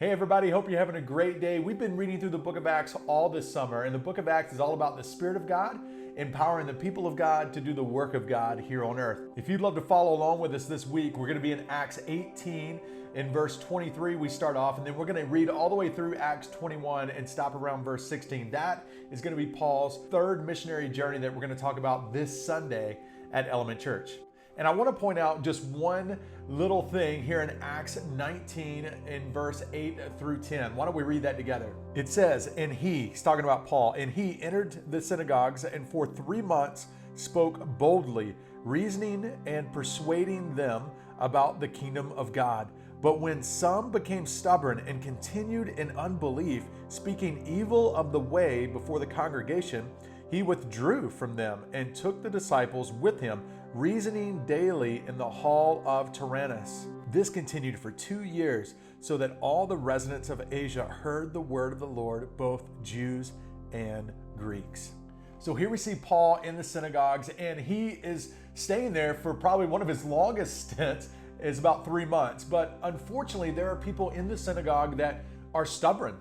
Hey everybody, hope you're having a great day. We've been reading through the book of Acts all this summer, and the book of Acts is all about the Spirit of God empowering the people of God to do the work of God here on earth. If you'd love to follow along with us this week, we're going to be in Acts 18. In verse 23, we start off, and then we're going to read all the way through Acts 21 and stop around verse 16. That is going to be Paul's third missionary journey that we're going to talk about this Sunday at Element Church. And I want to point out just one little thing here in Acts 19 in verse 8 through 10. Why don't we read that together? It says, he's talking about Paul, and he entered the synagogues and for 3 months spoke boldly, reasoning and persuading them about the kingdom of God. But when some became stubborn and continued in unbelief, speaking evil of the way before the congregation, he withdrew from them and took the disciples with him, reasoning daily in the hall of Tyrannus. This continued for 2 years, so that all the residents of Asia heard the word of the Lord, both Jews and Greeks. So here we see Paul in the synagogues, and he is staying there for probably one of his longest stints, is about 3 months. But unfortunately, there are people in the synagogue that are stubborn.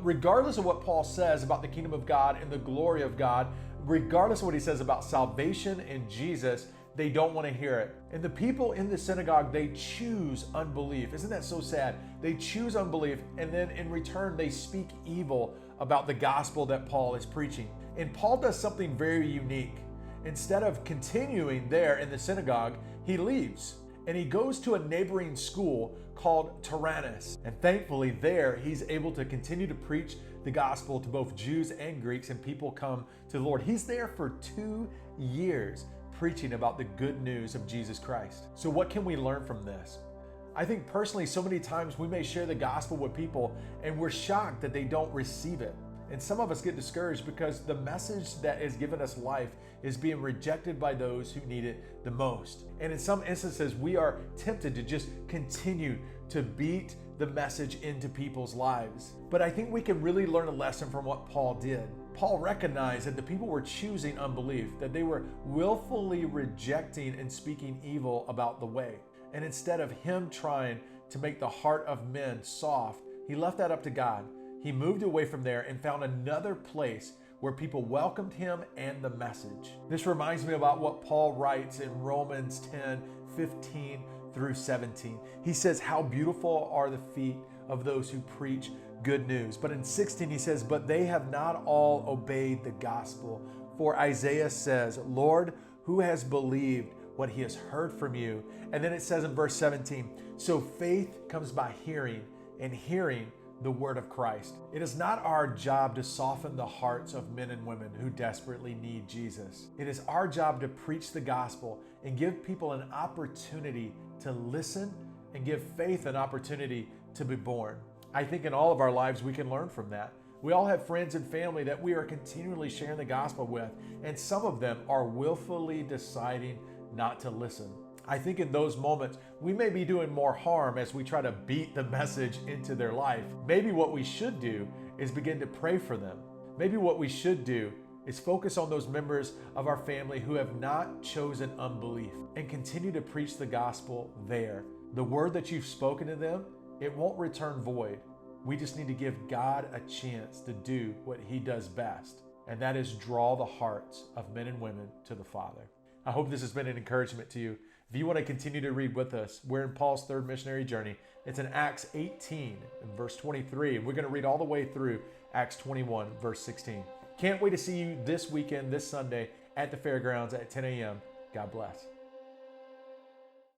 Regardless of what Paul says about the kingdom of God and the glory of God, regardless of what he says about salvation in Jesus, they don't want to hear it. And the people in the synagogue, they choose unbelief. Isn't that so sad? They choose unbelief, and then in return, they speak evil about the gospel that Paul is preaching. And Paul does something very unique. Instead of continuing there in the synagogue, he leaves and he goes to a neighboring school called Tyrannus. And thankfully there, he's able to continue to preach the gospel to both Jews and Greeks, and people come to the Lord. He's there for 2 years preaching about the good news of Jesus Christ. So what can we learn from this? I think personally, so many times we may share the gospel with people and we're shocked that they don't receive it. And some of us get discouraged because the message that has given us life is being rejected by those who need it the most. And in some instances, we are tempted to just continue to beat the message into people's lives. But I think we can really learn a lesson from what Paul did. Paul recognized that the people were choosing unbelief, that they were willfully rejecting and speaking evil about the way. And instead of him trying to make the heart of men soft, he left that up to God. He moved away from there and found another place where people welcomed him and the message. This reminds me about what Paul writes in Romans 10:15 through 17. He says, "How beautiful are the feet of those who preach good news." But in 16 he says, "But they have not all obeyed the gospel. For Isaiah says, 'Lord, who has believed what he has heard from you?'" And then it says in verse 17, "So faith comes by hearing, and hearing the word of Christ." It is not our job to soften the hearts of men and women who desperately need Jesus. It is our job to preach the gospel and give people an opportunity to listen and give faith an opportunity to be born. I think in all of our lives we can learn from that. We all have friends and family that we are continually sharing the gospel with, and some of them are willfully deciding not to listen. I think in those moments, we may be doing more harm as we try to beat the message into their life. Maybe what we should do is begin to pray for them. Maybe what we should do is focus on those members of our family who have not chosen unbelief and continue to preach the gospel there. The word that you've spoken to them, it won't return void. We just need to give God a chance to do what he does best, and that is draw the hearts of men and women to the Father. I hope this has been an encouragement to you. If you want to continue to read with us, we're in Paul's third missionary journey. It's in Acts 18 and verse 23. And we're going to read all the way through Acts 21, verse 16. Can't wait to see you this weekend, this Sunday at the fairgrounds at 10 a.m. God bless.